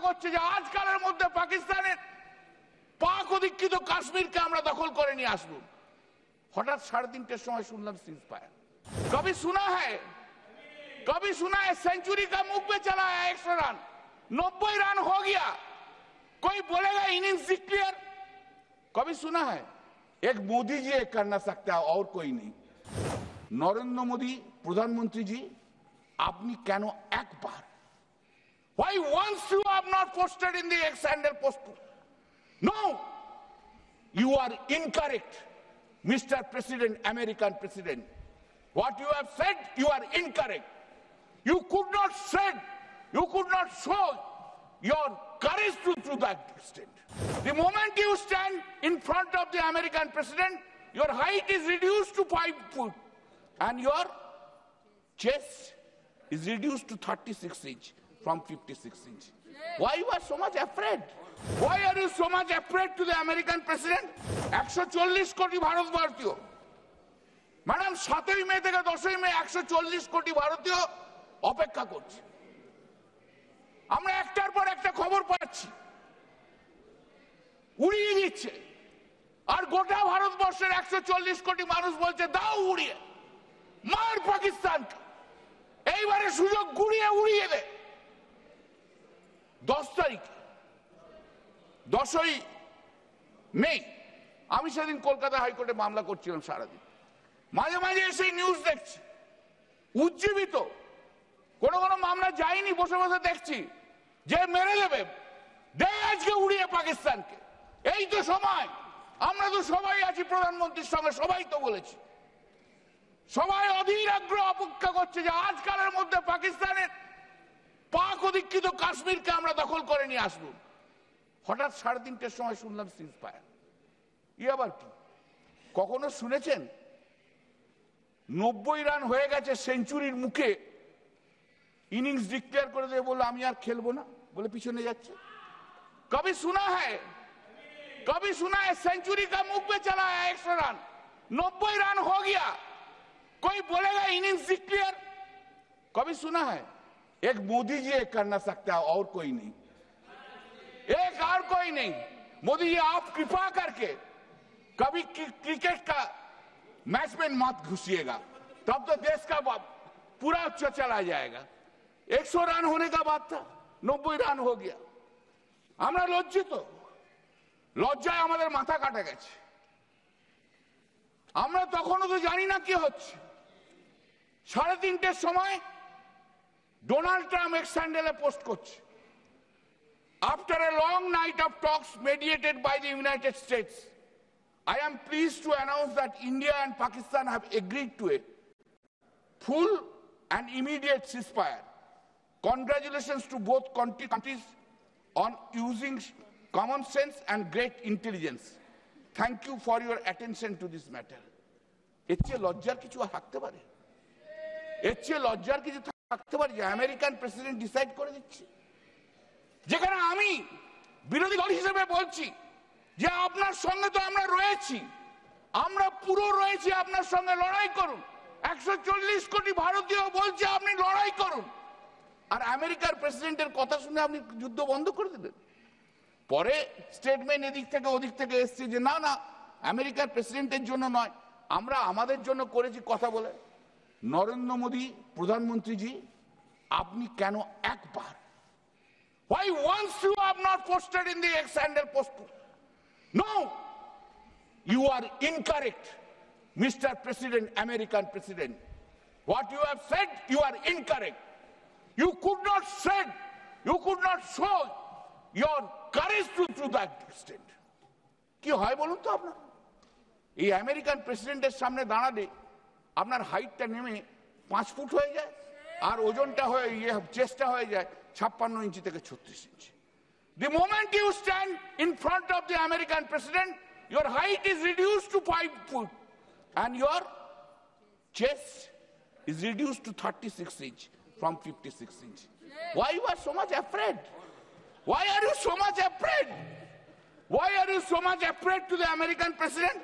করছে যে আজকালের মধ্যে পাকিস্তানের পাক অধিকৃত কাশ্মীরকে আমরা দখল করে নিয়ে আসবো। হঠাৎ 3:30 সময় শুনলাম সিজ ফায়ার। कभी सुना है सेंचुरी का मुख पे चला है 100 रन, 90 रन हो गया, कोई बोलेगा इनिंग्स डिक्लेयर? कभी सुना है? एक मोदी जी कर ना सकता और कोई नहीं। नरेंद्र मोदी प्रधानमंत्री जी, आपने क्यों एक बार, why once you have not posted in the X handle post? No, you are incorrect, Mr. President, American President. What you have said, you are incorrect. You could not show your courage to that extent. The moment you stand in front of the American president, your height is reduced to 5 feet and your chest is reduced to 36 inch from 56 inch. Why you are so much afraid? Why are you so much afraid to the American president? 140 কোটি ভারতবর্ষীয়, madam 7ই মে থেকে 10ই মে 140 কোটি ভারতীয় অপেক্ষা করছে। আমরা একটার পর একটা খবর পাচ্ছি, উড়িয়ে দিচ্ছে, আর গোটা ভারতবর্ষের 140 কোটি মানুষ বলছে দাও উড়িয়ে, মার পাকিস্তানকে, এইবারে সুযোগ গুড়িয়ে উড়িয়ে দে। 10 তারিখ 10ই মে আমি সেদিন কলকাতা হাইকোর্টে মামলা করছিলাম সারাদিন। মাঝে মাঝে এসে নিউজ দেখছি, উজ্জীবিত কোনো মামলা যায়নি, বসে বসে দেখছি যে মেরে দেবে, দে আজকে উড়িয়ে পাকিস্তানকে। এই তো সময়, আমরা তো সবাই আছি প্রধানমন্ত্রীর সঙ্গে, সবাই তো বলেছি, সবাই অধীর আগ্রহ অপেক্ষা করছে যে আজকালের মধ্যে পাকিস্তানের পাক অধিকৃত কাশ্মীরকে আমরা দখল করে নিয়ে আসবো। হঠাৎ 3:30 সময় শুনলাম সিজ ফায়ার। আবার কি, কখনো শুনেছেন 90 রান হয়ে গেছে সেঞ্চুরির মুখে, ইনিংস ডিক্লেয়ার করে দিয়ে বললো আমি আর খেলবো না বলে পিছনে যাচ্ছে? कभी सुना है सेंचुरी का मुख पे चला है 100 रन, 90 रन हो गया, कोई बोलेगा इनिंग्स डिक्लेयर? कभी सुना है? एक मोदी जी कर ना सकता और कोई नहीं, एक और कोई नहीं। मोदी जी आप कृपा करके कभी क्रिकेट का मैच में मत घुसिएगा, तब तो देश का पूरा चला जाएगा। 100 रन होने का बात था, 90 रन हो गया। আমরা লজ্জিত, লজ্জায় আমাদের মাথা কাটা গেছে। আমরা তখনও তো জানি না কি হচ্ছে। 3:30 সময় ডোনাল্ড ট্রাম্প এক্স হ্যান্ডেলে পোস্ট করছে, After a long night of talks mediated by the United States, I am pleased to announce that India and Pakistan have agreed to a full and immediate ceasefire. Congratulations to both countries on using common sense and great intelligence. Thank you for your attention to this matter. এর চেয়ে লজ্জার কিছু থাকতে পারে? এর চেয়ে লজ্জার কিছু থাকতে পারে যে আমেরিকান প্রেসিডেন্ট ডিসাইড করে দিচ্ছে? যেখানে আমি বিরোধী দল হিসেবে বলছি যে আপনার সঙ্গে তো আমরা রয়েছি, আমরা পুরো রয়েছি, আপনার সঙ্গে লড়াই করুন। 140 কোটি ভারতীয় বলছে আপনি লড়াই করুন, আর আমেরিকার প্রেসিডেন্টের কথা শুনে আপনি যুদ্ধ বন্ধ করে দিলেন। পরে স্টেটমেন্ট এদিক থেকে ওদিক থেকে এসছে যে না না, আমেরিকার প্রেসিডেন্টের জন্য নয়, আমরা আমাদের জন্য করেছি কথা বলে। নরেন্দ্র মোদী প্রধানমন্ত্রী জি, আপনি কেন একবার, why once you have not posted in the X handle post? No, you are incorrect, Mr. President, American President. What you have said, you are incorrect. You could not show your courage to that extent. কি হয় বলুন তো আপনার? এই American প্রেসিডেন্টের সামনে দাঁড়ালে আপনার হাইটটা নেমে 5 ফুট হয়ে যায়, আর ওজনটা হয়ে চেস্টটা হয়ে যায় 56 ইঞ্চি থেকে 36 ইঞ্চি। The moment you stand in front of the American president, your height is reduced to 5 feet and your chest is reduced to 36 inch from 56 inch. Why you are so much afraid? Why are you so much afraid? Why are you so much afraid to the American president?